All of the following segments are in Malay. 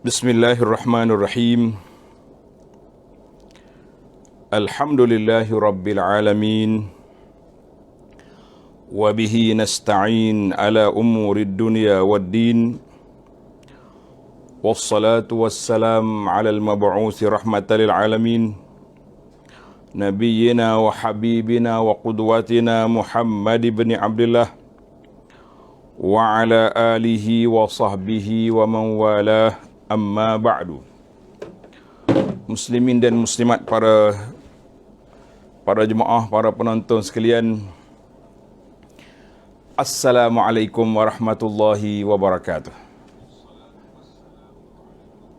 Bismillahirrahmanirrahim. Alhamdulillahi rabbil alamin. Wa bihi nasta'in ala umurid dunya waddin. Wassalatu wassalam ala al-mab'uthi rahmatan lil alamin. Nabiyyina wa habibina wa qudwatina Muhammad ibn Abdullah wa ala alihi wa sahbihi wa man walah. Amma ba'du. Muslimin dan muslimat, para jemaah, para penonton sekalian, Assalamualaikum warahmatullahi wabarakatuh.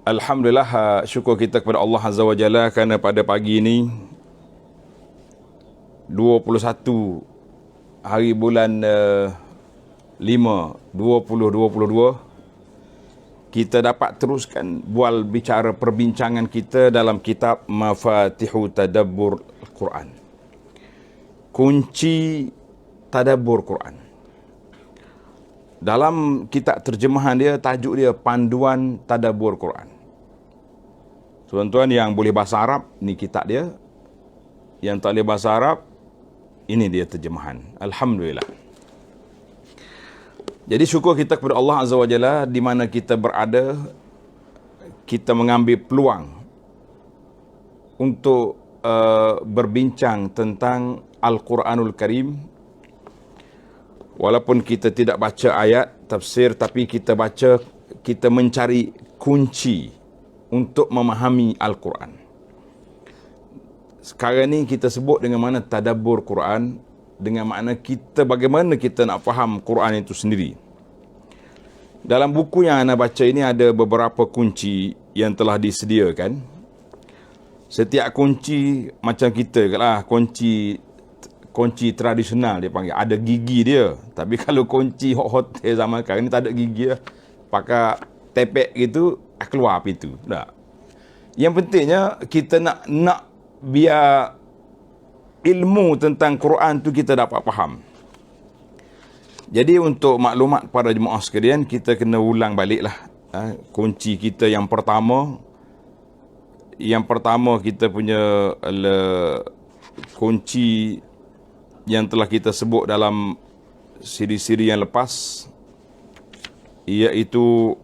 Alhamdulillah, syukur kita kepada Allah Azza wa Jalla kerana pada pagi ini 21 hari bulan 5 2022 kita dapat teruskan bual bicara perbincangan kita dalam kitab Mafatihu Tadabbur Al-Quran. Kunci Tadabbur Quran. Dalam kitab terjemahan dia, tajuk dia Panduan Tadabbur Quran. Tuan-tuan yang boleh bahasa Arab, ni kitab dia. Yang tak boleh bahasa Arab, ini dia terjemahan. Alhamdulillah. Jadi syukur kita kepada Allah Azza wa Jalla di mana kita berada, kita mengambil peluang untuk berbincang tentang Al-Quranul Karim. Walaupun kita tidak baca ayat tafsir, tapi kita mencari kunci untuk memahami Al-Quran. Sekarang ni kita sebut dengan mana tadabbur Quran, dengan makna kita, bagaimana kita nak faham Quran itu sendiri. Dalam buku yang anda baca ini ada beberapa kunci yang telah disediakan. Setiap kunci macam kita lah, kunci tradisional dia panggil, ada gigi dia. Tapi kalau kunci hotel zaman sekarang ni tak ada gigi lah. Pakai tepek gitu, keluar pintu. Tak. Yang pentingnya kita nak biar ilmu tentang Quran tu kita dapat faham. Jadi untuk maklumat para jemaah sekalian, kita kena ulang baliklah kunci kita yang pertama. Yang pertama kita punya kunci yang telah kita sebut dalam siri-siri yang lepas, iaitu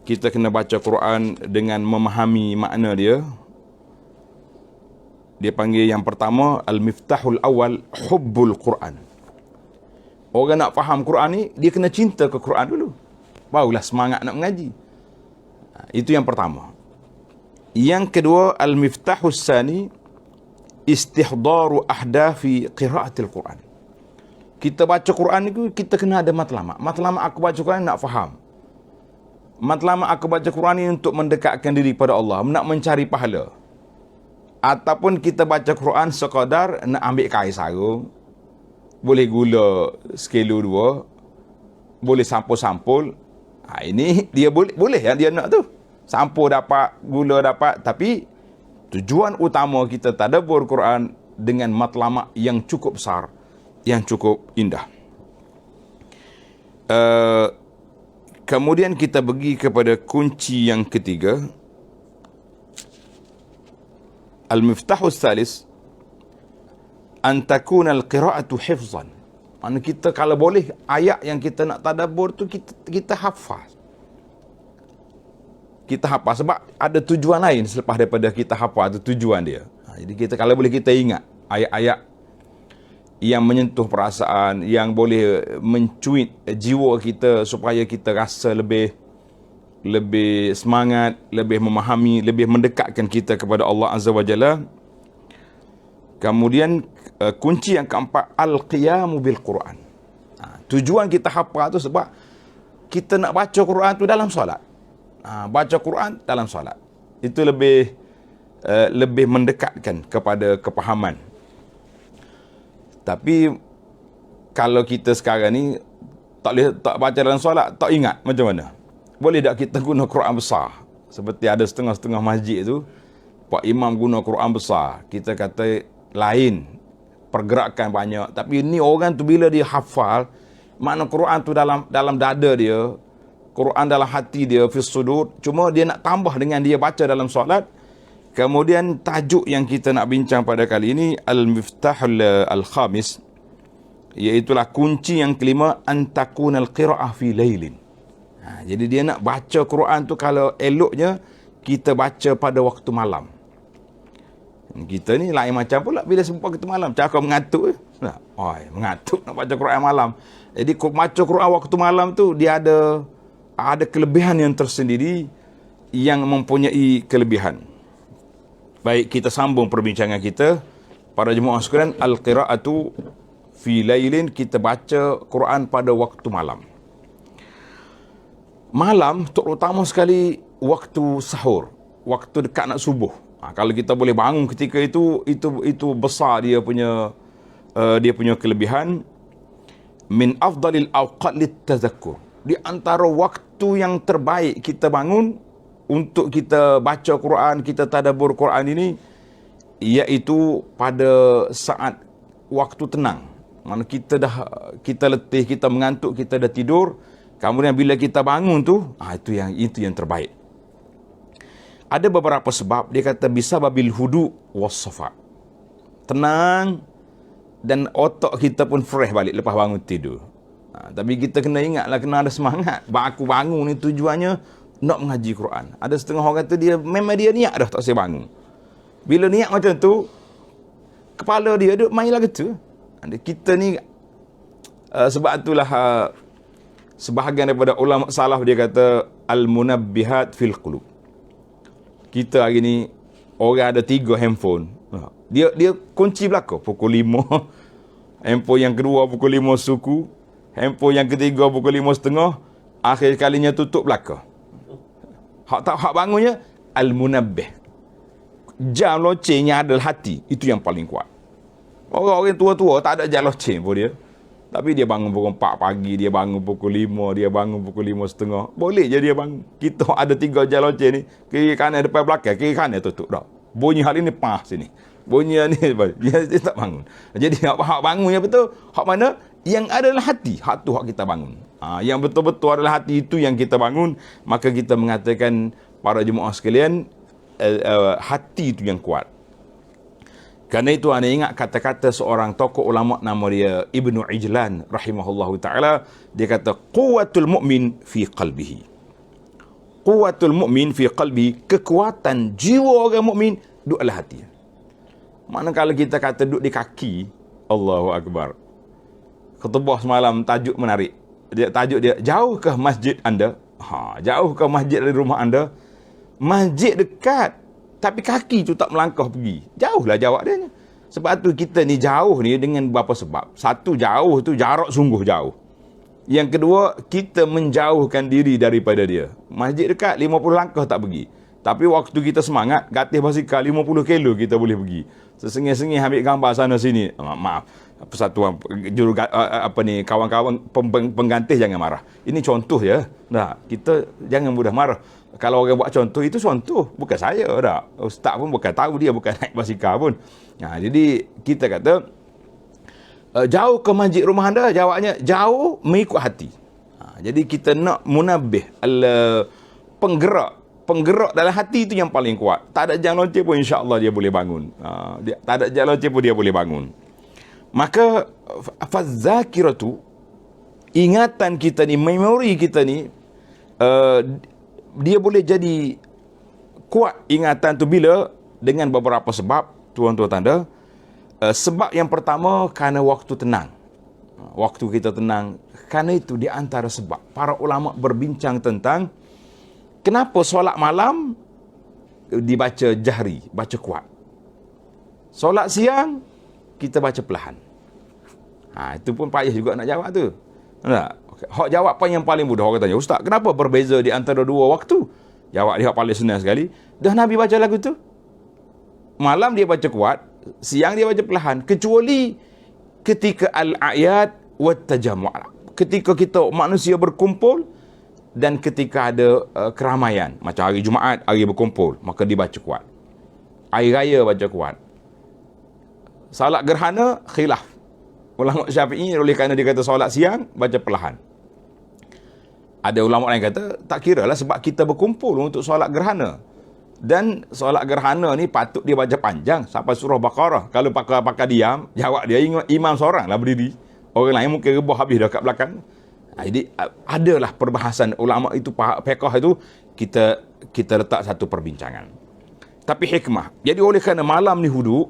kita kena baca Quran dengan memahami makna dia. Dia panggil yang pertama Al-Miftahul Awal Hubbul Quran. Orang nak faham Quran ni, dia kena cinta ke Quran dulu, barulah semangat nak mengaji. Itu yang pertama. Yang kedua, Al-Miftahus Sani Istihdaru ahdafi qiraatil Quran. Kita baca Quran ni, kita kena ada matlamat. Matlamat aku baca Quran nak faham. Matlamat aku baca Quran ni untuk mendekatkan diri pada Allah, nak mencari pahala. Ataupun kita baca Quran sekadar nak ambil kain sarung, boleh gula sekilo 2, boleh sampul-sampul. Ini dia boleh yang dia nak tu. Sampul dapat, gula dapat, tapi tujuan utama kita tadabbur Quran dengan matlamat yang cukup besar, yang cukup indah. Kemudian kita pergi kepada kunci yang ketiga, Al-Miftahus Thalis an takuna al-qira'atu hifzan. Maksudnya kita kalau boleh ayat yang kita nak tadabbur tu kita hafal. Kita hafal sebab ada tujuan lain selepas daripada kita hafal tu tujuan dia. Jadi kita kalau boleh kita ingat ayat-ayat yang menyentuh perasaan, yang boleh mencuit jiwa kita supaya kita rasa lebih semangat, lebih memahami, lebih mendekatkan kita kepada Allah Azza wa Jalla. Kemudian kunci yang keempat, Al-Qiyamu bil Quran. Tujuan kita hafal tu sebab kita nak baca Quran tu dalam solat. Baca Quran dalam solat. Itu lebih mendekatkan kepada kepahaman. Tapi kalau kita sekarang ni tak baca dalam solat, tak ingat macam mana? Boleh tak kita guna Quran besar? Seperti ada setengah-setengah masjid tu, Pak Imam guna Quran besar. Kita kata lain, pergerakan banyak. Tapi ni orang tu bila dia hafal, makna Quran tu dalam dada dia, Quran dalam hati dia, fis sudur. Cuma dia nak tambah dengan dia baca dalam solat. Kemudian tajuk yang kita nak bincang pada kali ini, Al-Miftahul Al-Khamis, iaitulah kunci yang kelima, antakunal qira'ah fi lailin. Jadi dia nak baca Quran tu, kalau eloknya kita baca pada waktu malam. Kita ni lain macam pula bila sempat waktu malam. Cakap mengantuk. Mengantuk nak baca Quran malam. Jadi baca Quran waktu malam tu dia ada kelebihan yang tersendiri yang mempunyai kelebihan. Baik, kita sambung perbincangan kita. Para jemaah sekalian, al-qira'atu fi lailin, kita baca Quran pada waktu malam. Malam terutama sekali waktu sahur, waktu dekat nak subuh. Kalau kita boleh bangun ketika itu besar dia punya kelebihan. Min afdalil awqat litazakkur, di antara waktu yang terbaik kita bangun untuk kita baca Quran, kita tadabbur Quran ini, iaitu pada saat waktu tenang. Mana kita letih, kita mengantuk, kita dah tidur. Kemudian bila kita bangun tu, itu yang terbaik. Ada beberapa sebab. Dia kata bisa babil hudu wassafa, tenang, dan otak kita pun fresh balik lepas bangun tidur. Tapi kita kena ingatlah, kena ada semangat. Aku bangun ni tujuannya nak mengaji Quran. Ada setengah orang kata memang dia niat dah tak saya bangun. Bila niat macam tu, kepala dia duk main lagu tu. Kita ni sebab itulah sebahagian daripada ulama salaf dia kata al-munabbihat fil qulub. Kita hari ni orang ada 3 handphone. Dia kunci belaka pukul 5. Handphone yang kedua pukul 5 suku. Handphone yang ketiga pukul 5.30. Akhir kalinya tutup belaka. Hak bangunnya al-munabbih. Jam locengnya adalah hati. Itu yang paling kuat. Orang-orang tua-tua tak ada jam loceng pun dia. Tapi dia bangun pukul 4 pagi, dia bangun pukul 5, dia bangun pukul 5.30. Boleh je dia bangun. Kita ada 3 jam loceng ni. Kiri kanan, depan belakang. Kiri kanan tutup dah. Bunyi hal ini pas sini. Bunyi ni dia tak bangun. Jadi hak bangun yang betul, hak mana? Yang adalah hati. Hak tu hak kita bangun. Yang betul-betul adalah hati, itu yang kita bangun. Maka kita mengatakan, para jemaah sekalian, hati itu yang kuat. Kerana itu anda ingat kata-kata seorang tokoh ulama nama dia Ibnu Ijlan rahimahullahu ta'ala. Dia kata, quwwatul mu'min fi qalbihi. Quwwatul mu'min fi qalbihi, kekuatan jiwa orang mukmin duduk dalam hati. Manakala kita kata duduk di kaki, Allahu Akbar. Khutbah semalam tajuk menarik. Tajuk dia, jauhkah masjid anda? Jauhkah masjid dari rumah anda? Masjid dekat, tapi kaki tu tak melangkah pergi. Jauhlah jawab dia. Sebab tu kita ni jauh ni dengan beberapa sebab. Satu, jauh tu jarak sungguh jauh. Yang kedua, kita menjauhkan diri daripada dia. Masjid dekat, 50 langkah tak pergi. Tapi waktu kita semangat, gatih basikal 50 kilo kita boleh pergi. Sesengih-sengih ambil gambar sana sini. Maaf, persatuan kawan-kawan pengganti jangan marah. Ini contoh ya. Kita jangan mudah marah. Kalau orang buat contoh, itu contoh. Bukan saya dah. Ustaz pun bukan tahu, dia bukan naik basikal pun. Jadi kita kata, jauh ke masjid rumah anda? Jawabnya, jauh mengikut hati. Jadi kita nak munabih, penggerak dalam hati itu yang paling kuat. Tak ada jam loceng pun insya-Allah dia boleh bangun. Tak ada jam loceng pun dia boleh bangun. Maka fazakiratu, ingatan kita ni, memori kita ni, dia boleh jadi kuat ingatan tu bila dengan beberapa sebab, tuan-tuan tanda. Sebab yang pertama, kerana waktu tenang. Waktu kita tenang. Kerana itu di antara sebab para ulama berbincang tentang kenapa solat malam dibaca jahri, baca kuat. Solat siang kita baca perlahan. Itu pun payah juga nak jawab tu. Hak jawapan yang paling mudah, orang tanya, Ustaz, kenapa berbeza di antara dua waktu? Jawab dia paling senang sekali. Dah Nabi baca lagu tu. Malam dia baca kuat, siang dia baca perlahan. Kecuali ketika al-a'yad wa tajamu'. Ketika kita manusia berkumpul dan ketika ada keramaian, macam hari Jumaat, hari berkumpul, maka dibaca kuat. Hari raya baca kuat. Salat gerhana khilaf. Ulama Syafi'i oleh kerana dia kata solat siang baca perlahan. Ada ulama lain kata, tak kira lah sebab kita berkumpul untuk solat gerhana. Dan solat gerhana ni patut dia baca panjang sampai surah Baqarah. Kalau pakar diam, jawab dia imam seorang lah berdiri. Orang lain mungkin rebah habis dah kat belakang. Jadi adalah perbahasan ulama itu, fiqh itu, kita letak satu perbincangan. Tapi hikmah. Jadi oleh kerana malam ni hudu,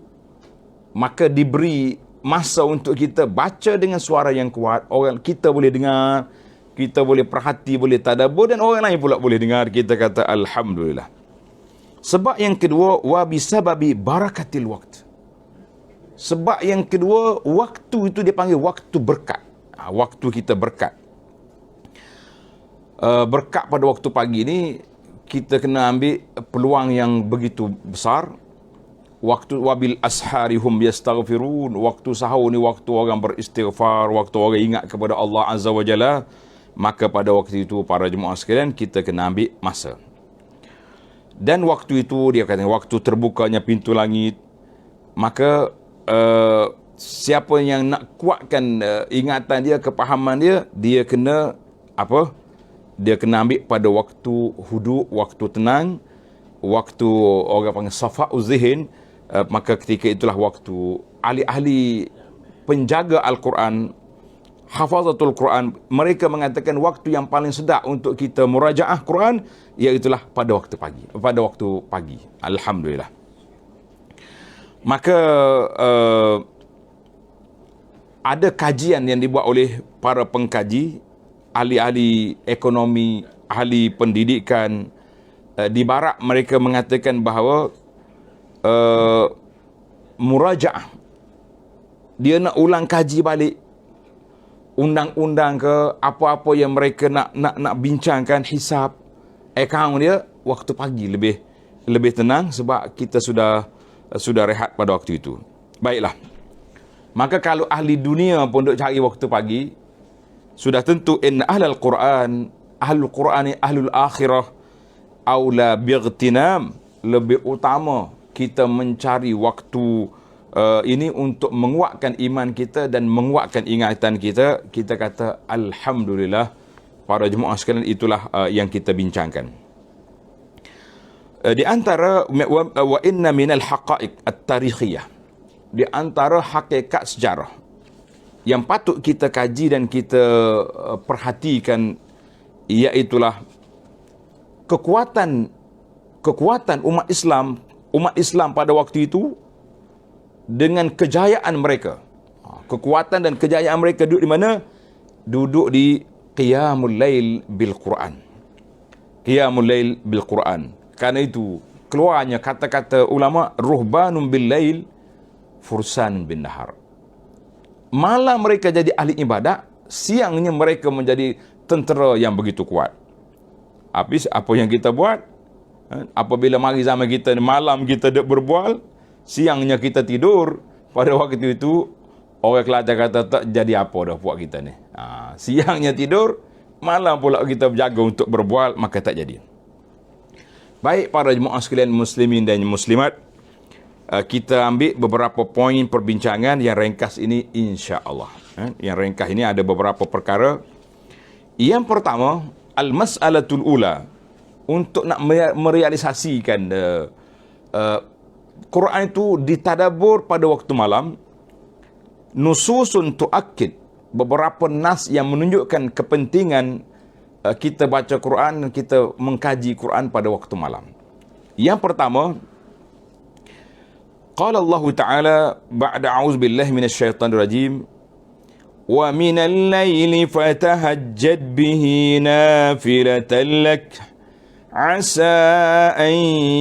maka diberi masa untuk kita baca dengan suara yang kuat. Orang kita boleh dengar, kita boleh perhati, boleh tadabbur, dan orang lain pula boleh dengar. Kita kata alhamdulillah. Sebab yang kedua, wa bisababi barakatil waqt. Sebab yang kedua, waktu itu dia panggil waktu berkat. Waktu kita berkat. Berkat pada waktu pagi ni, kita kena ambil peluang yang begitu besar. Waktu wabil ashari hum yastaghfirun. Waktu sahur ni waktu orang beristighfar, waktu orang ingat kepada Allah Azza wa Jalla. Maka pada waktu itu para jemaah sekalian, kita kena ambil masa. Dan waktu itu dia kata waktu terbukanya pintu langit. Maka siapa yang nak kuatkan ingatan dia, kepahaman dia, dia kena apa? Dia kena ambil pada waktu hudu, waktu tenang, waktu orang panggil safa'uz zihin. Maka ketika itulah waktu ahli-ahli penjaga Al-Quran, hafazatul Quran, mereka mengatakan waktu yang paling sedap untuk kita murajaah Quran, iaitulah pada waktu pagi. Pada waktu pagi. Alhamdulillah. Maka ada kajian yang dibuat oleh para pengkaji, ahli-ahli ekonomi, ahli pendidikan. Di barat mereka mengatakan bahawa murajaah, dia nak ulang kaji balik undang-undang ke apa-apa yang mereka nak bincangkan, hisab, akaun dia, waktu pagi lebih tenang sebab kita sudah rehat pada waktu itu. Baiklah. Maka kalau ahli dunia pun duk cari waktu pagi, sudah tentu inna ahlul Quran ni ahlul akhirah aula bightinam, lebih utama kita mencari waktu ini untuk menguatkan iman kita dan menguatkan ingatan kita. Kita kata alhamdulillah para jemaah sekalian, itulah yang kita bincangkan. Di antara wa inna minal haqa'iq at-tarikhiyah, di antara hakikat sejarah yang patut kita kaji dan kita perhatikan, iaitulah kekuatan umat Islam pada waktu itu dengan kejayaan mereka. Kekuatan dan kejayaan mereka duduk di mana? Duduk di qiyamul lail bil Quran. Qiyamul lail bil Quran. Karena itu keluarnya kata-kata ulama, ruhbanun bil lail, fursan bin nahar. Malam mereka jadi ahli ibadat, siangnya mereka menjadi tentera yang begitu kuat. Habis apa yang kita buat? Apabila mari zaman kita malam kita duk berbual, siangnya kita tidur, pada waktu itu orang Kelantan kata tak jadi apa dah buat kita ni. Siangnya tidur, malam pula kita berjaga untuk berbual, maka tak jadi. Baik para jemaah sekalian muslimin dan muslimat, kita ambil beberapa poin perbincangan yang ringkas ini insya-Allah. Yang ringkas ini ada beberapa perkara. Yang pertama, al-mas'alatul ula, untuk nak merealisasikan Quran itu ditadabbur pada waktu malam. Nususun tu'akkid, beberapa nas yang menunjukkan kepentingan kita baca Quran dan kita mengkaji Quran pada waktu malam. Yang pertama, qala Allah Ta'ala ba'da a'udzu billahi minasyaitonir rajim, wa minal laili fatahajjad bihi nafilatan lak asa an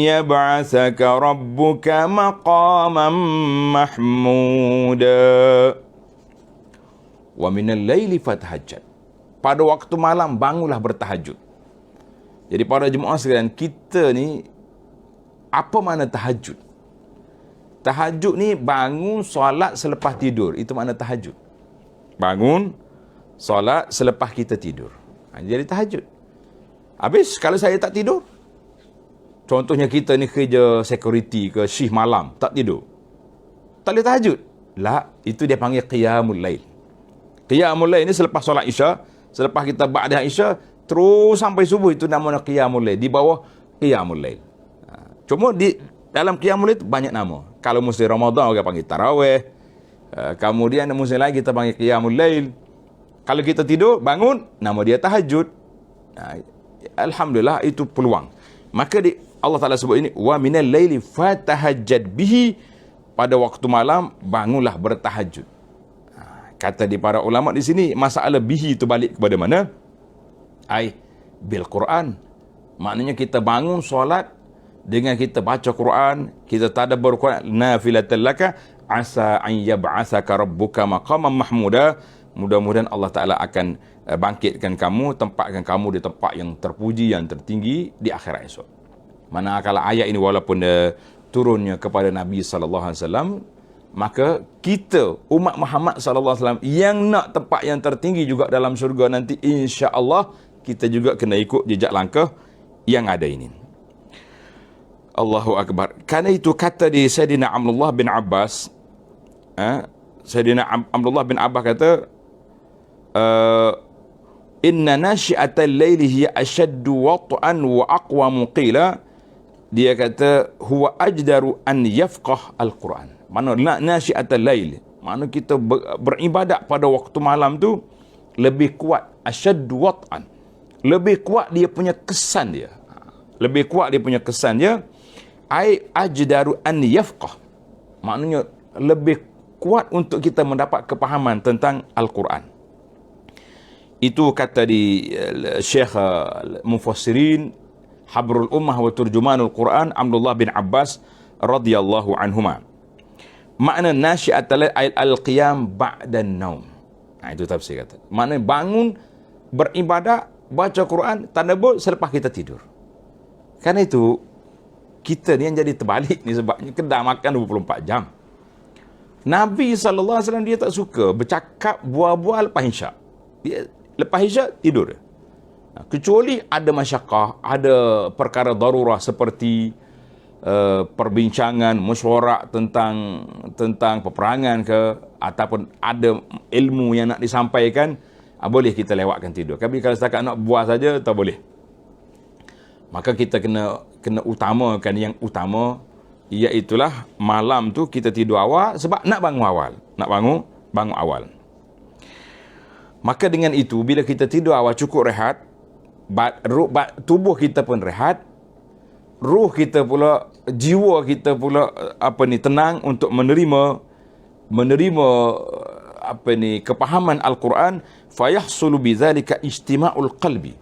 yab'athaka rabbuka maqaman mahmuda. Wa minal laili fatahajjad, pada waktu malam bangunlah bertahajud. Jadi para jemaah sekalian, kita ni apa makna tahajud? Tahajud ni bangun solat selepas tidur, itu makna tahajud. Bangun solat selepas kita tidur, jadi tahajud. Habis kalau saya tak tidur, contohnya kita ni kerja security ke shift malam, tak tidur, tak boleh tahajud? La, itu dia panggil qiyamul lail. Qiyamul lail ni selepas solat Isya, selepas kita ba'da Isya, terus sampai subuh, itu namanya qiyamul lail, di bawah qiyamul lail. Cuma di dalam qiyamul lail banyak nama. Kalau musim Ramadan orang panggil tarawih. Kemudian musim lain kita panggil qiyamul lail. Kalau kita tidur, bangun, nama dia tahajud. Alhamdulillah, itu peluang. Maka Allah Ta'ala sebut ini, wa minal laili fatahajjad bihi, pada waktu malam bangunlah bertahajud. Kata di para ulama di sini, masalah bihi itu balik kepada mana? Bil Quran. Maknanya kita bangun solat dengan kita baca Quran, kita tadabbur Quran, nafilatan laka asa an yab'atsaka rabbuka maqaman mahmuda. Mudah-mudahan Allah Ta'ala akan bangkitkan kamu, tempatkan kamu di tempat yang terpuji, yang tertinggi di akhirat esok. Manakala ayat ini walaupun turunnya kepada Nabi SAW, maka kita umat Muhammad SAW yang nak tempat yang tertinggi juga dalam syurga nanti, insya-Allah kita juga kena ikut jejak langkah yang ada ini. Allahu Akbar. Karena itu kata di Sayyidina Abdullah bin Abbas, Sayyidina Abdullah bin Abbas kata, inna nasyi'atal laili hiya ashaddu wat'an wa aqwamu qila. Dia kata huwa ajdaru an yafqah al-Quran. Mana nasyi'atal lail, mana kita beribadat pada waktu malam tu lebih kuat, ashaddu wat'an, lebih kuat dia punya kesan dia. Lebih kuat dia punya kesan dia. Ai ajdaru an yafqah. Maknanya lebih kuat untuk kita mendapat kepahaman tentang Al-Quran. Itu kata di Syekh Mufassirin Habrul Ummah wa Turjumanul Quran Abdullah bin Abbas radhiyallahu anhuma. Makna nasyi'atul al-qiyam ba'dan naum. Itu tafsir kata. Maknanya bangun beribadah, baca Quran, tadabbur selepas kita tidur. Karena itu kita ni yang jadi terbalik ni, sebabnya kedai makan 24 jam. Nabi SAW dia tak suka bercakap bual-bual lepas isyak. Dia lepas isyak tidur. Kecuali ada masyakkah, ada perkara darurah seperti perbincangan, mesyuarat tentang peperangan ke, ataupun ada ilmu yang nak disampaikan, boleh kita lewatkan tidur. Tapi kalau setakat nak buat saja, tak boleh. Maka kita kena utamakan yang utama, iaitulah malam tu kita tidur awal, sebab nak bangun awal. Nak bangun awal. Maka dengan itu, bila kita tidur awal cukup rehat, tubuh kita pun rehat, ruh kita pula, jiwa kita pula tenang untuk menerima kepahaman Al-Quran. Fayahsulu bidzalika ijtima'ul qalbi.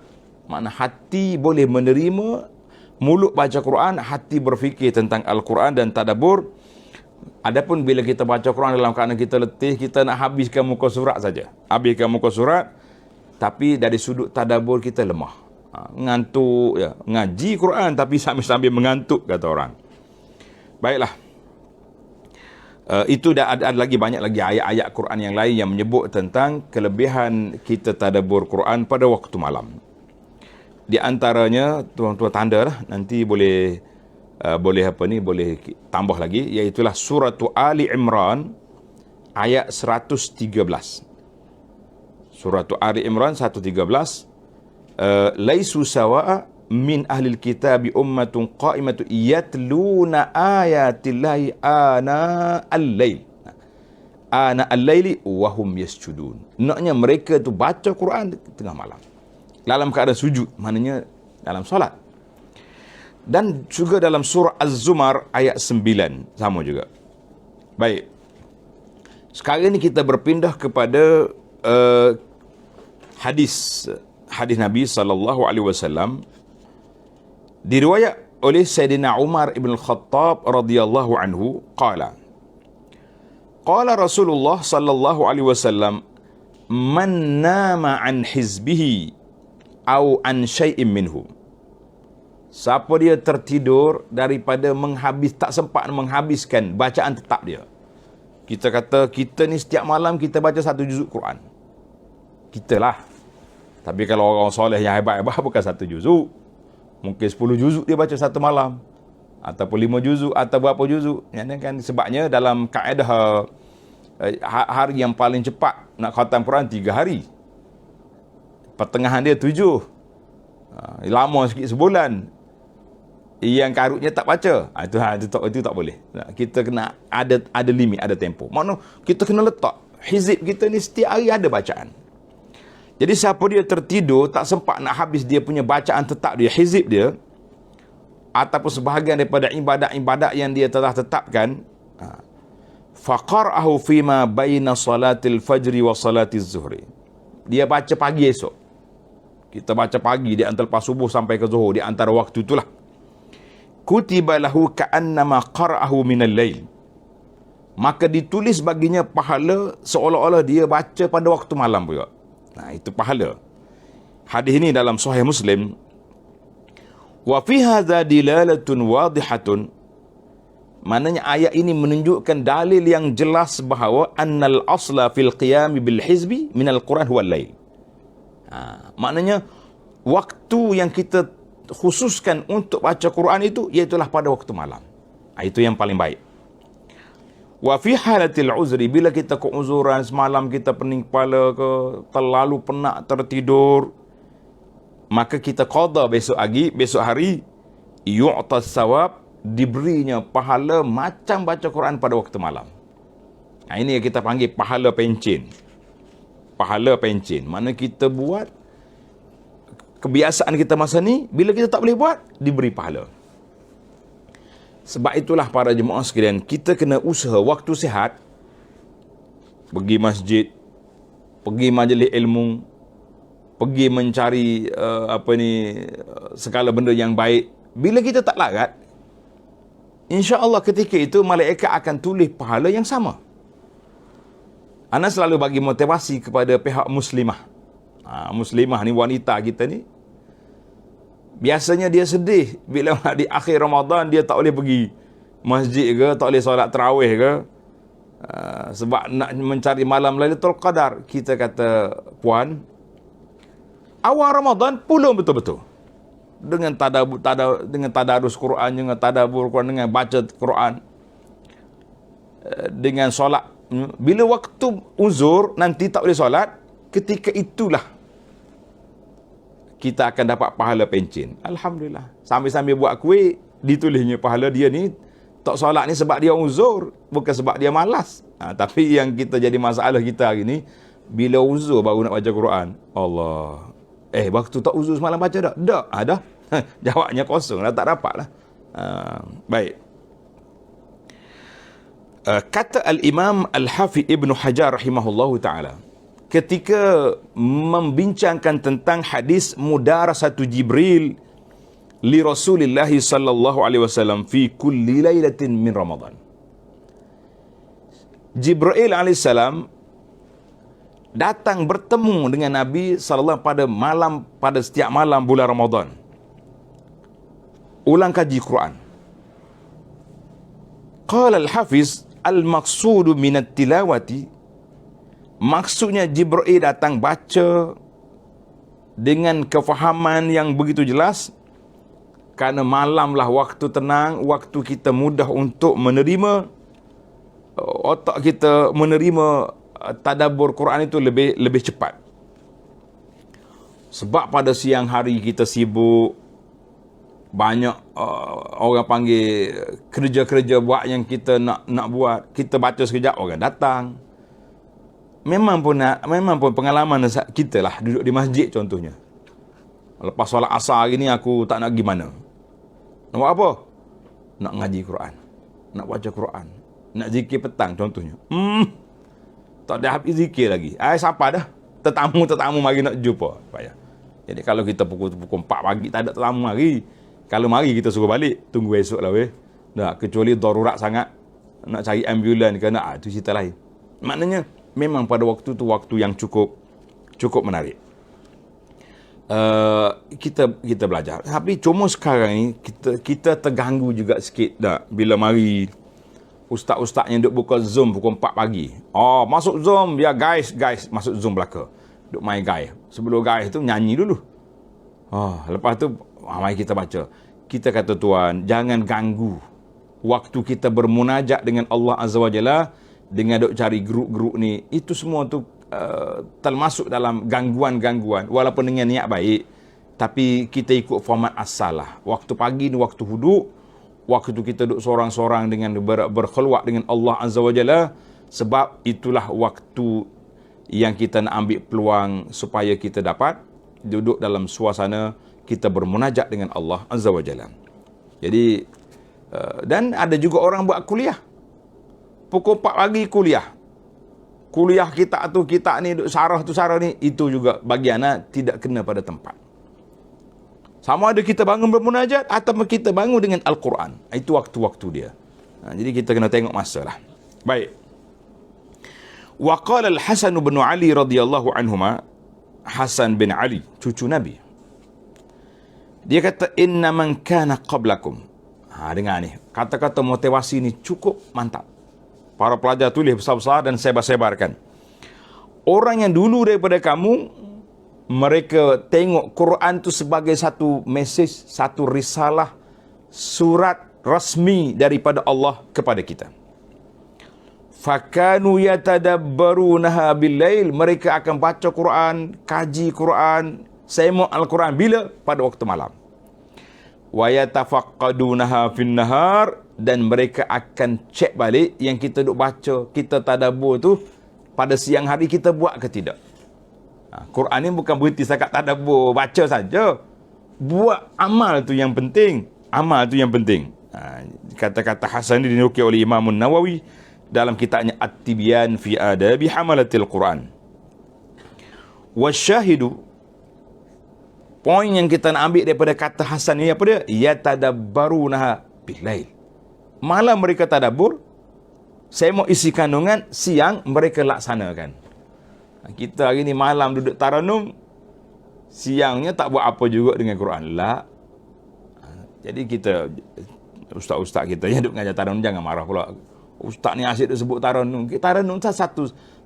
Makna hati boleh menerima, mulut baca Quran, hati berfikir tentang Al-Quran dan tadabbur. Adapun bila kita baca Quran dalam keadaan kita letih, kita nak habiskan muka surat saja. Habiskan muka surat, tapi dari sudut tadabbur kita lemah. Ngantuk, ya. Ngaji Quran tapi sambil mengantuk, kata orang. Baiklah. Itu dah ada lagi, banyak lagi ayat-ayat Quran yang lain yang menyebut tentang kelebihan kita tadabbur Quran pada waktu malam. Di antaranya, tuan-tuan tanda lah, nanti boleh tambah lagi, iaitulah surah Ali Imran ayat 113. Surah Ali Imran 113. Laisu sawa'a min ahlil kitabi ummatun qa'imatu yatluna ayatillahi ana al-laili wa hum yasjudun. Naknya mereka tu baca Quran tengah malam, dalam keadaan sujud, maknanya dalam solat. Dan juga dalam surah Az-Zumar ayat 9 sama juga. Baik. Sekarang ini kita berpindah kepada hadis Nabi sallallahu alaihi wasallam, diriwayat oleh Sayyidina Umar ibn Khattab radhiyallahu anhu, qala Rasulullah sallallahu alaihi wasallam, man nama an hizbihi au an syai'in minhu. Siapa dia tertidur daripada tak sempat menghabiskan bacaan tetap dia. Kita kata, kita ni setiap malam kita baca 1 juzuk Quran. Kita lah. Tapi kalau orang soleh yang hebat-hebat, bukan 1 juzuk. Mungkin 10 juzuk dia baca satu malam. Ataupun 5 juzuk, atau berapa juzuk. Yang kan sebabnya dalam kaedah hari yang paling cepat nak khatam Quran 3 hari. Pertengahan dia 7. Lama sikit sebulan. Yang karutnya tak baca. Itu tak boleh. Kita kena ada limit, ada tempo. Maknanya kita kena letak hizib kita ni setiap hari ada bacaan. Jadi siapa dia tertidur, tak sempat nak habis dia punya bacaan tetap dia, hizib dia, ataupun sebahagian daripada ibadat-ibadat yang dia telah tetapkan, faqara'ahu fima baina salatil fajri wa salatiz zuhri. Dia baca pagi esok. Kita baca pagi di antara lepas subuh sampai ke zuhur, di antara waktu itulah. Kutiba lahu ka'annama qara'ahu minal lail. Maka ditulis baginya pahala seolah-olah dia baca pada waktu malam juga. Itu pahala. Hadis ini dalam Sahih Muslim. Wa fi hadza dilalatun wadihatun. Maknanya ayat ini menunjukkan dalil yang jelas bahawa annal asla fil qiyam bil hizbi minal Quran huwal lail. Maknanya waktu yang kita khususkan untuk baca Quran itu iaitulah pada waktu malam. Itu yang paling baik. Wa fi halatil uzri, bila kita keuzuran semalam kita pening kepala ke, terlalu penat tertidur, maka kita qada besok hari yu'tas sawab, diberinya pahala macam baca Quran pada waktu malam. Ini yang kita panggil pahala pencen. Pahala pencen. Mana kita buat kebiasaan kita masa ni, bila kita tak boleh buat, diberi pahala. Sebab itulah para jemaah sekalian, kita kena usaha waktu sihat, pergi masjid, pergi majlis ilmu, pergi mencari segala benda yang baik. Bila kita tak larat, insya-Allah ketika itu malaikat akan tulis pahala yang sama. Ana selalu bagi motivasi kepada pihak muslimah. Muslimah ni, wanita kita ni, biasanya dia sedih bila di akhir Ramadan dia tak boleh pergi masjid ke, tak boleh solat tarawih ke, sebab nak mencari malam Lailatul Qadar. Kita kata, puan, awal Ramadan pulung betul-betul dengan tadarus Quran, dengan tadabbur Quran, dengan baca Quran, dengan solat. Bila waktu uzur nanti tak boleh solat, ketika itulah kita akan dapat pahala pencen. Alhamdulillah. Sambil-sambil buat kuih, ditulisnya pahala dia ni tak solat ni sebab dia uzur, bukan sebab dia malas. Tapi yang kita jadi masalah kita hari ni, bila uzur baru nak baca Quran. Allah. Waktu tak uzur semalam baca tak? Tak. Dah. Jawabnya kosong lah, tak dapat lah. Baik. Kata Al-Imam Al-Hafidh Ibn Hajar rahimahullahu ta'ala, ketika membincangkan tentang hadis mudarasatu Jibril li Rasulillah sallallahu alaihi wasallam fi kulli lailatin min Ramadan. Jibril alaihissalam datang bertemu dengan Nabi sallallahu pada setiap malam bulan Ramadan. Ulang kaji Quran. Qala al-Hafiz al-maqsudu minat tilawati, maksudnya Jibril datang baca dengan kefahaman yang begitu jelas, kerana malamlah waktu tenang, waktu kita mudah untuk menerima, otak kita menerima tadabbur Quran itu lebih cepat. Sebab pada siang hari kita sibuk, banyak orang panggil kerja-kerja buat yang kita nak buat. Kita baca sekejap, orang datang. Memang pun pengalaman kita lah duduk di masjid contohnya. Lepas solat asar hari ni aku tak nak pergi mana. Nak buat apa? Nak ngaji Quran, nak baca Quran, nak zikir petang contohnya. Tak ada habis zikir lagi. Siapa dah? Tetamu mari nak jumpa. Payah. Jadi kalau kita pukul 4 pagi tak ada tetamu mari, kalau mari kita suruh balik, tunggu esok lah weh. Nah, kecuali darurat sangat, nak cari ambulan ke nak, itu cerita lain. Maknanya memang pada waktu tu waktu yang cukup menarik. Kita belajar. Tapi cuma sekarang ni kita terganggu juga sikit dah bila mari ustaz-ustaz yang duk buka Zoom pukul 4 pagi. Masuk Zoom, ya guys masuk Zoom belaka. Duk main guys. Sebelum guys tu nyanyi dulu. Lepas tu mari kita baca. Kita kata Tuhan, jangan ganggu waktu kita bermunajat dengan Allah Azza wa Jalla dengan duk cari grup-grup ni. Itu semua tu termasuk dalam gangguan-gangguan. Walaupun dengan niat baik, Tapi kita ikut format asal lah. Waktu pagi ni waktu huduk, waktu tu kita duduk sorang-sorang dengan berkhulwat dengan Allah Azza wa Jalla, sebab itulah waktu yang kita nak ambil peluang supaya kita dapat duduk dalam suasana kita bermunajat dengan Allah Azza wa Jalla. Jadi, dan ada juga orang buat kuliah. Pukul 4 pagi kuliah. Kuliah kita tu, kita ni, sarah tu sarah ni, itu juga bagi anak tidak kena pada tempat. Sama ada kita bangun bermunajat atau kita bangun dengan Al-Quran. Itu waktu-waktu dia. Jadi kita kena tengok masa lah. Baik. Wa qala Al-Hasan bin Ali radhiyallahu anhuma, Hasan bin Ali, cucu Nabi. Dia kata, inna man kana qablakum. Dengar ni. Kata-kata motivasi ni cukup mantap. Para pelajar tulis besar-besar dan sebar-sebarkan. Orang yang dulu daripada kamu, mereka tengok Quran tu sebagai satu mesej, satu risalah, surat rasmi daripada Allah kepada kita. Fakanu yatadabbarunaha bil-lail. Mereka akan baca Quran, kaji Quran, semak Al-Quran. Bila? Pada waktu malam. Wa yatafaqqadunaha fin-nahar. Dan mereka akan cek balik yang kita duk baca, kita tadabbur tu, pada siang hari kita buat ke tidak. Quran ni bukan berhenti setakat tadabbur, baca saja. Buat amal tu yang penting. Amal tu yang penting. Kata-kata Hasan ini dinukil oleh Imam Nawawi dalam kitabnya At-Tibyan fi Adabi Hamalatil Quran. Wasyahidu, poin yang kita nak ambil daripada kata Hasan ni apa dia? Yatadabbarunaha bil-lail. Malam mereka tadabbur, saya mau isi kandungan, siang mereka laksanakan. Kita hari ni malam duduk taranum, siangnya tak buat apa juga dengan Quran. La. Jadi kita, ustaz-ustaz kita yang duduk mengajar taranum, jangan marah pula. Ustaz ni asyik duk sebut taranum. Taranum salah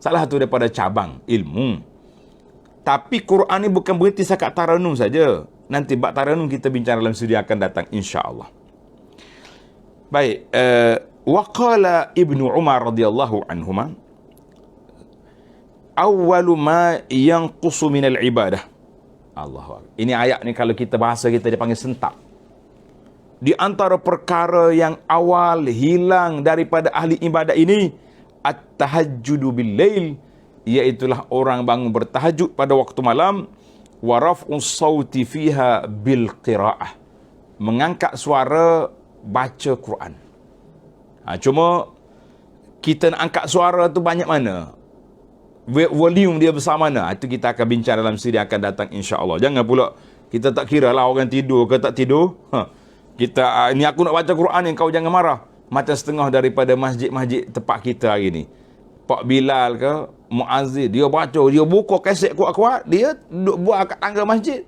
satu daripada cabang ilmu. Tapi Quran ni bukan berhenti setakat taranum saja. Nanti bab taranum kita bincang dalam sudi akan datang, insya-Allah. Baik, waqala Ibnu Umar radhiyallahu anhuma, awwalu ma yanqusu minal ibadah. Allahu akbar. Ini ayat ni kalau kita bahasa kita dipanggil sentap. Di antara perkara yang awal hilang daripada ahli ibadah ini, at-tahajjudu bil-lail, iaitulah orang bangun bertahajud pada waktu malam, wa raf'us sauti fiha bil qiraah, mengangkat suara baca Quran. Cuma kita nak angkat suara tu banyak mana, volume dia besar mana, itu kita akan bincang dalam siri akan datang, insya-Allah. Jangan pula kita tak kira lah orang tidur ke tak tidur. Kita ni aku nak baca Quran ni, kau jangan marah. Macam setengah daripada masjid-masjid tempat kita hari ni, Pak Bilal ke Muazzin, dia baca, dia buka kaset kuat-kuat, dia duduk buat kat tangga masjid,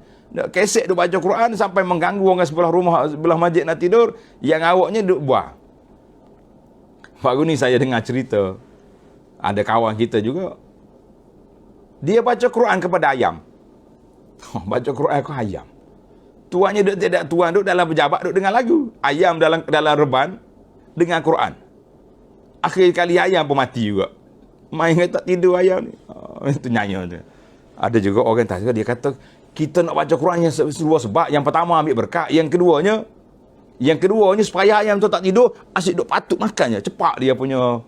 kaset duk baca Quran sampai mengganggu orang sebelah rumah, sebelah masjid nak tidur, yang awaknya duk buat. Baru ni saya dengar cerita, ada kawan kita juga, dia baca Quran kepada ayam. Baca Quran ke ayam. Tuannya duk tidak, tuan duk dalam pejabat duk dengar lagu. Ayam dalam reban dengar Quran. Akhir kali ayam pun mati juga. Main tak tidur ayam ni. Itu nyanyi tu. Ada juga orang tak suka, dia kata kita nak baca Quran yang dua sebab. Yang pertama ambil berkat, yang keduanya supaya ayam tu tak tidur, asyik duk patut makannya. Cepat dia punya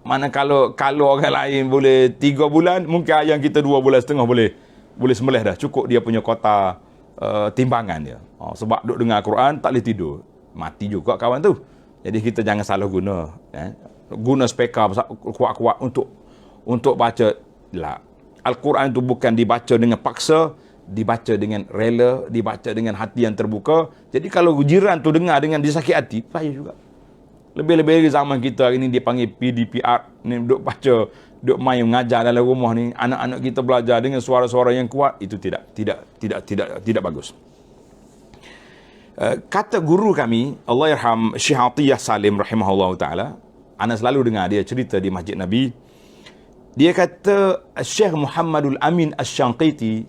mana kalau orang lain boleh 3 bulan, mungkin ayam kita 2 bulan setengah boleh sembelih dah. Cukup dia punya kota timbangan dia. Sebab duk dengar Quran tak boleh tidur. Mati juga kawan tu. Jadi kita jangan salah guna. Guna speaker kuat-kuat untuk baca. Lah. Al-Quran itu bukan dibaca dengan paksa, dibaca dengan rela, dibaca dengan hati yang terbuka. Jadi kalau jiran tu dengar dengan disakit hati, payah juga. Lebih-lebih zaman kita hari ni dia panggil PDPR, ni duk baca, duk main mengajar dalam rumah ni, anak-anak kita belajar dengan suara-suara yang kuat, itu tidak bagus. Kata guru kami, Allahyarham Syekh Atiyah Salim rahimahullah taala, ana selalu dengar dia cerita di Masjid Nabi. Dia kata Syekh Muhammadul Amin Asy-Syanqiti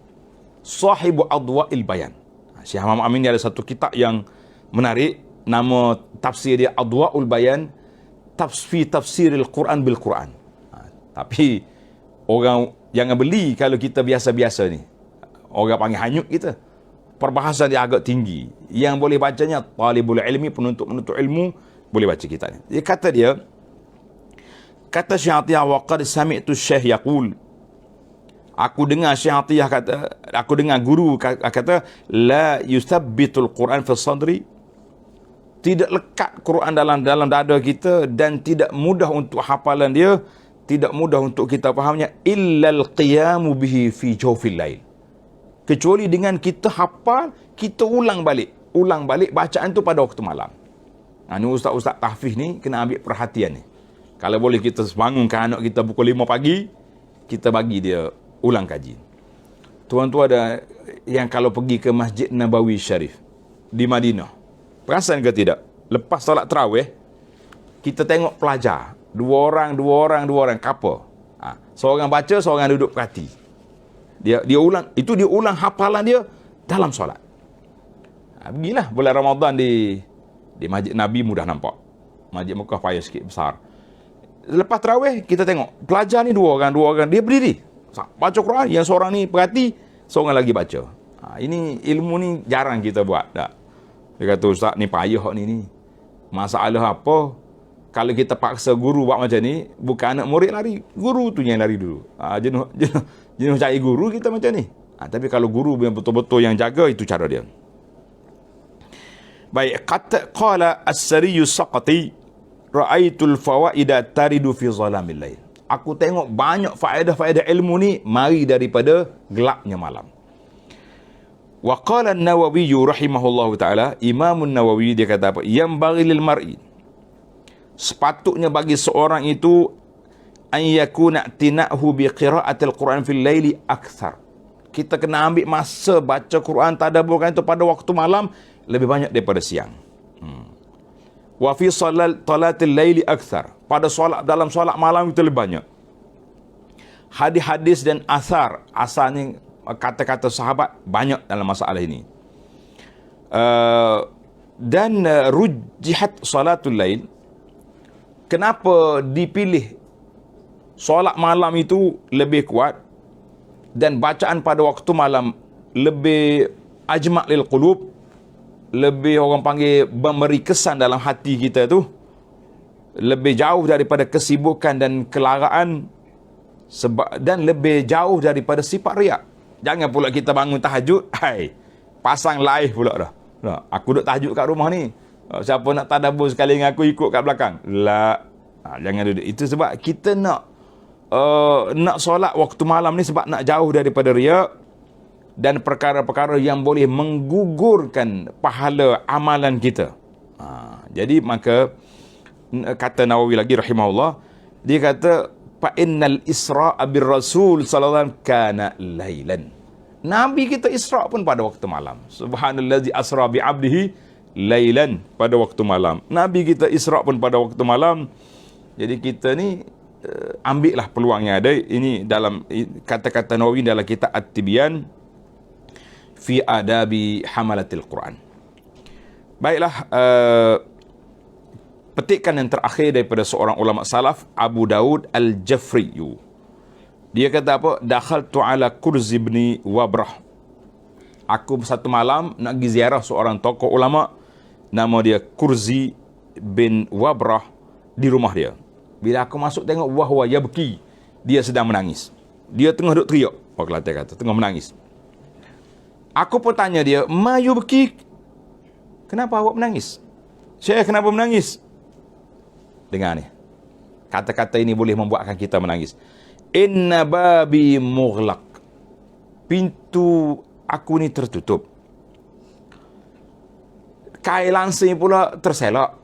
sahibu Adwa'il Bayan. Syekh Muhammad Amin ni ada satu kitab yang menarik, nama tafsir dia Adwa'ul Bayan, tafsiril Quran bil Quran. Tapi orang jangan beli kalau kita biasa-biasa ni. Orang panggil hanyut kita. perbahasan dia agak tinggi. Yang boleh bacanya talibul ilmi, penuntut ilmu boleh baca kitab ni. Kata Syekh Atiyah, wa qad sami'tu Syekh yaqul, aku dengar Syekh Atiyah kata, aku dengar guru kata, la yusabbitul Quran fi sadri, tidak lekat Quran dalam dada kita dan tidak mudah untuk hafalan dia, tidak mudah untuk kita fahamnya, illal qiyamu bihi fi jawfil lail, kecuali dengan kita hafal, kita ulang balik bacaan tu pada waktu malam. Ni ustaz-ustaz tahfiz ni kena ambil perhatian ni. Kalau boleh kita bangunkan anak kita pukul 5 pagi, kita bagi dia ulang kaji. Tuan-tuan ada yang kalau pergi ke Masjid Nabawi Syarif di Madinah, perasan ke tidak? Lepas solat tarawih, kita tengok pelajar, dua orang couple. Seorang baca, seorang duduk perhati. Dia ulang hafalan dia dalam solat. Pergilah bulan Ramadan di Masjid Nabi, mudah nampak. Masjid Mekah payah sikit besar. Lepas tarawih, kita tengok pelajar ni dua orang dia berdiri baca Quran, yang seorang ni perhati, seorang lagi baca. Ini ilmu ni jarang kita buat. Tak? Dia kata, ustaz ni payah ni. Masalah apa? Kalau kita paksa guru buat macam ni, bukan anak murid lari, guru tu yang lari dulu. Jenuh cari guru kita macam ni. Tapi kalau guru yang betul-betul yang jaga, itu cara dia. Baik, kata qala as-Sariyu Saqati, ra'aitul fawaida taridu fi zalamil lail. Aku tengok banyak faedah-faedah ilmu ni mari daripada gelapnya malam. Wa qala an-Nawawi rahimahullahu taala, Imam an-Nawawi dia kata apa? Yang bagi lil mar'i, sepatutnya bagi seorang itu an yakuna tinahu bi qira'atil Quran fil laili akthar. Kita kena ambil masa baca Quran tadabburkan itu pada waktu malam lebih banyak daripada siang. Wa fi salatil laili akthar. Pada solat, dalam solat malam itu lebih banyak. Hadis-hadis dan asar ni kata-kata sahabat banyak dalam masalah ini. Dan rujihat salatul lail. Kenapa dipilih solat malam itu lebih kuat dan bacaan pada waktu malam lebih ajma' lil qulub, lebih orang panggil memberi kesan dalam hati kita tu, lebih jauh daripada kesibukan dan kelaraan, dan lebih jauh daripada sifat riak. Jangan pula kita bangun tahajud, pasang live pula dah. Aku duduk tahajud kat rumah ni, siapa nak tadabbur sekali dengan aku, ikut kat belakang. Jangan duduk. Itu sebab kita nak solat waktu malam ni sebab nak jauh daripada riak dan perkara-perkara yang boleh menggugurkan pahala amalan kita. Jadi maka kata Nawawi lagi rahimahullah, dia kata fa innal Isra' bir Rasul sallallahu alaihi wasallam kana lailan. Nabi kita Isra' pun pada waktu malam. Subhanallazi asra bi 'abdihi lailan, pada waktu malam. Nabi kita Isra' pun pada waktu malam. Jadi kita ni ambillah peluang yang ada. Ini dalam kata-kata Nawawi dalam kitab At-Tibyan fi adabi hamalatil Quran. Baiklah, petikan yang terakhir daripada seorang ulama salaf, Abu Daud Al-Jafriyu. Dia kata apa? Dakhaltu ala Kurzi ibn Wabrah. Aku satu malam nak pergi ziarah seorang tokoh ulama, nama dia Kurzi bin Wabrah, di rumah dia. Bila aku masuk tengok, wahwa yabki, dia sedang menangis. Dia tengah duk teriak, orang Kelantan kata, tengah menangis. Aku pun tanya dia, ma yubki, kenapa awak menangis? Syekh, kenapa menangis? Dengar ni. Kata-kata ini boleh membuatkan kita menangis. Inna babi mughlaq. Pintu aku ni tertutup. Kail langsing pula terselak.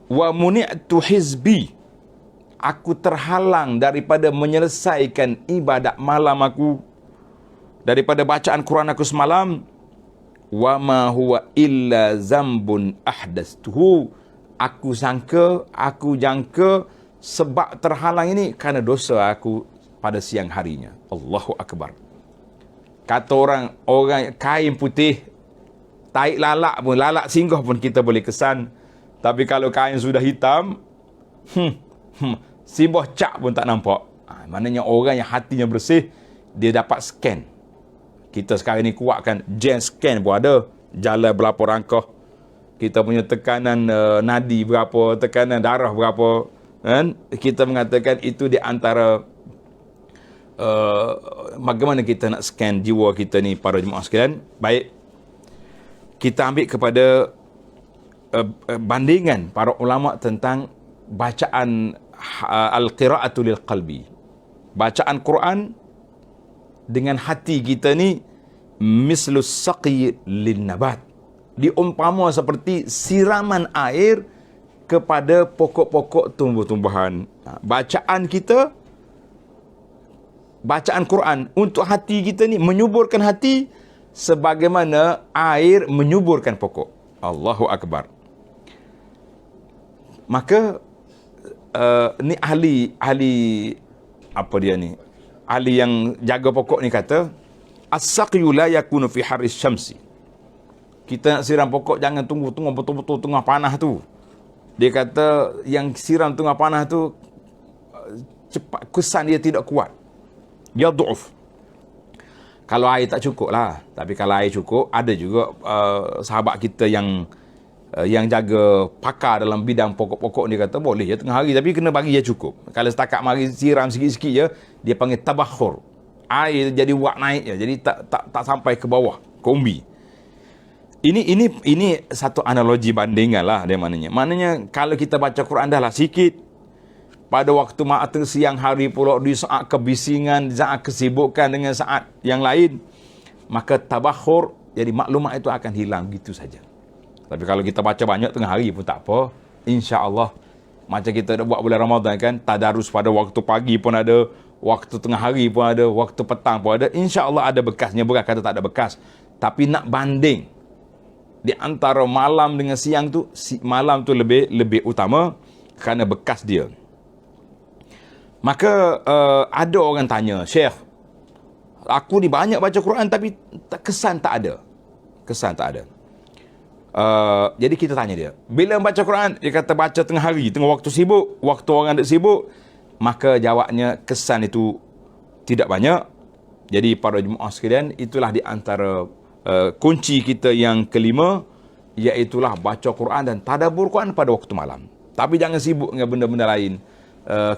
Wa muni'tu hizbi. Aku terhalang daripada menyelesaikan ibadat malam aku, daripada bacaan Quran aku semalam. Wa ma huwa illa zambun ahdastuhu. Aku jangka sebab terhalang ini kerana dosa aku pada siang harinya. Allahu Akbar. Kata orang kain putih, taik lalak singgah pun kita boleh kesan. Tapi kalau kain sudah hitam, simbah cak pun tak nampak. Maknanya orang yang hatinya bersih, dia dapat scan. Kita sekarang ni kuatkan, gen scan pun ada, jalan berapa rangkah, kita punya tekanan nadi berapa, tekanan darah berapa, kan? Kita mengatakan itu di antara bagaimana kita nak scan jiwa kita ni, para jemaah sekalian. Baik, kita ambil kepada bandingan para ulama tentang bacaan al-qira'atu lil qalbi. Bacaan Quran dengan hati kita ni mislus saqi lin nabat. Diumpama seperti siraman air kepada pokok-pokok tumbuh-tumbuhan. Bacaan kita, bacaan Quran untuk hati kita ni menyuburkan hati sebagaimana air menyuburkan pokok. Allahu Akbar. Maka ni ahli apa dia ni? Ahli yang jaga pokok ni kata, as-saqyu la yakunu fi haris syamsi. Kita nak siram pokok jangan tunggu betul-betul tengah panas tu. Dia kata yang siram tengah panas tu cepat, kesan dia tidak kuat. Dia du'uf. Kalau air tak cukup lah. Tapi kalau air cukup, ada juga sahabat kita yang jaga pakar dalam bidang pokok-pokok, dia kata boleh ya tengah hari, tapi kena bagi dia cukup. Kalau setakat mari siram sikit-sikit je, dia panggil tabakhur. Air jadi wak naik je, jadi tak sampai ke bawah, ke umbi. Ini satu analogi bandingan lah dia maknanya. Maknanya kalau kita baca Quran dah lah sikit, pada waktu mata siang hari pula, di saat kebisingan, di saat kesibukan dengan saat yang lain, maka tabakhur, jadi maklumat itu akan hilang gitu saja. Tapi kalau kita baca banyak tengah hari pun tak apa, insya-Allah. Macam kita dah buat bulan Ramadan kan, tadarus pada waktu pagi pun ada, waktu tengah hari pun ada, waktu petang pun ada, insya-Allah ada bekasnya. Bukan kata tak ada bekas, tapi nak banding di antara malam dengan siang tu, malam tu lebih utama kerana bekas dia. Maka ada orang tanya, Syekh, aku ni banyak baca Quran tapi kesan tak ada. Kesan tak ada. Jadi kita tanya dia, bila baca Quran, dia kata baca tengah hari, tengah waktu sibuk, waktu orang tak sibuk, maka jawabnya kesan itu tidak banyak. Jadi para jemaah sekalian, itulah di antara kunci kita yang kelima, iaitulah baca Quran dan tadabbur Quran pada waktu malam. Tapi jangan sibuk dengan benda-benda lain.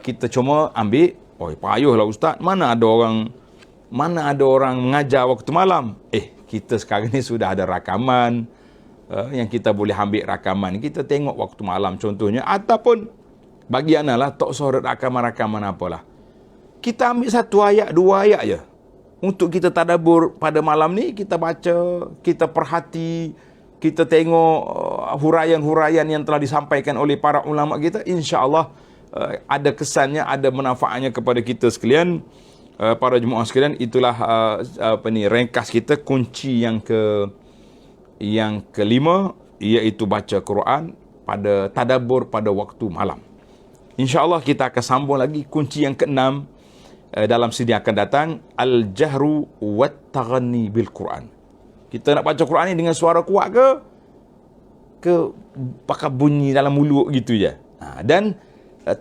Kita cuma ambil, payahlah ustaz, mana ada orang mengajar waktu malam. Kita sekarang ni sudah ada rakaman, yang kita boleh ambil rakaman, kita tengok waktu malam contohnya, ataupun bagi analah tak sorot rakaman-rakaman apalah, kita ambil satu ayat, dua ayat je untuk kita tadabbur pada malam ni. Kita baca, kita perhati, kita tengok huraian-huraian yang telah disampaikan oleh para ulama kita, insya-Allah ada kesannya, ada manfaatnya kepada kita sekalian. Para jemaah sekalian, itulah ringkas kita, kunci yang kelima, iaitu baca Quran pada tadabbur pada waktu malam. Insya-Allah kita akan sambung lagi kunci yang keenam dalam sidi akan datang, al-jahru wat-taghanni bil Quran. Kita nak baca Quran ni dengan suara kuat ke pakai bunyi dalam mulut gitu je. Dan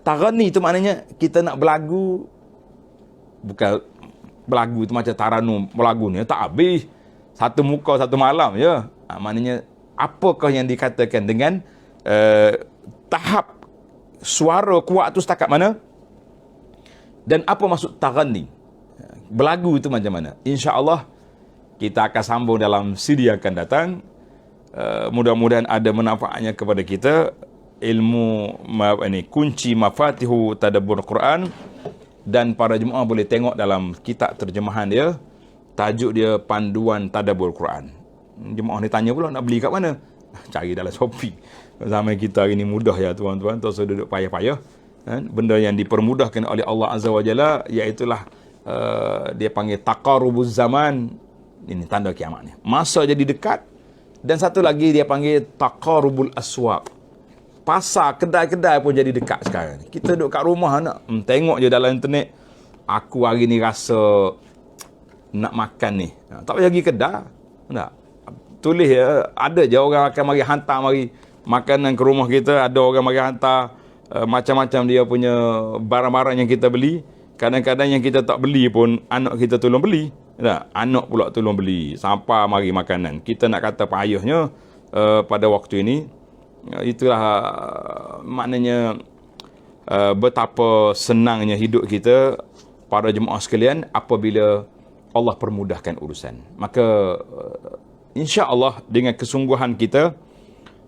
taghanni itu maknanya kita nak berlagu, bukan berlagu itu macam taranum berlagu ni tak habis satu muka satu malam je. Maknanya apakah yang dikatakan dengan tahap suara kuat tu setakat mana, dan apa maksud taghanni, berlagu itu macam mana. InsyaAllah kita akan sambung dalam CD akan datang. Mudah-mudahan ada manfaatnya kepada kita. Ilmu kunci mafatihu tadabbur Quran. Dan para jemaah boleh tengok dalam kitab terjemahan dia, tajuk dia Panduan Tadabbur Quran. Jemaah ni tanya pula nak beli kat mana? Cari dalam Shopee. Zaman kita hari ni mudah ya tuan-tuan, tak usah duduk payah-payah. Benda yang dipermudahkan oleh Allah Azza wa Jalla, iaitulah dia panggil taqarubuz zaman. Ini tanda kiamat ni, masa jadi dekat. Dan satu lagi dia panggil taqarubul aswaq, pasar, kedai-kedai pun jadi dekat sekarang. Kita duduk kat rumah nak tengok je dalam internet, aku hari ni rasa nak makan ni, tak payah pergi kedai, tak tulis ada je orang akan mari hantar mari makanan ke rumah kita. Ada orang mari hantar macam-macam dia punya barang-barang yang kita beli. Kadang-kadang yang kita tak beli pun anak kita tolong beli. Tak, anak pula tolong beli, sampai mari makanan. Kita nak kata payahnya pada waktu ini, itulah maknanya betapa senangnya hidup kita para jemaah sekalian apabila Allah permudahkan urusan. Maka insya-Allah dengan kesungguhan kita,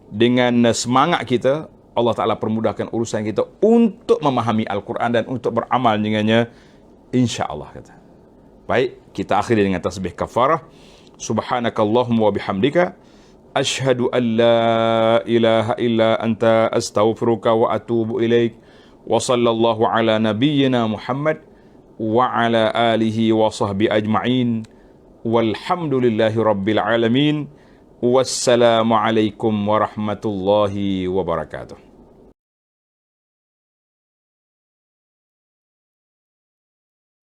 dengan semangat kita, Allah Ta'ala permudahkan urusan kita untuk memahami Al-Quran dan untuk beramal dengannya, insya-Allah kata. Baik, kita akhiri dengan tasbih kafarah. Subhanakallahumma wa bihamdika asyhadu an la ilaha illa anta astaghfiruka wa atubu ilaik. Wa sallallahu ala nabiyyina Muhammad wa ala alihi wa sahbihi ajma'in. Walhamdulillahi rabbil alamin. Wassalamu alaikum warahmatullahi wabarakatuh.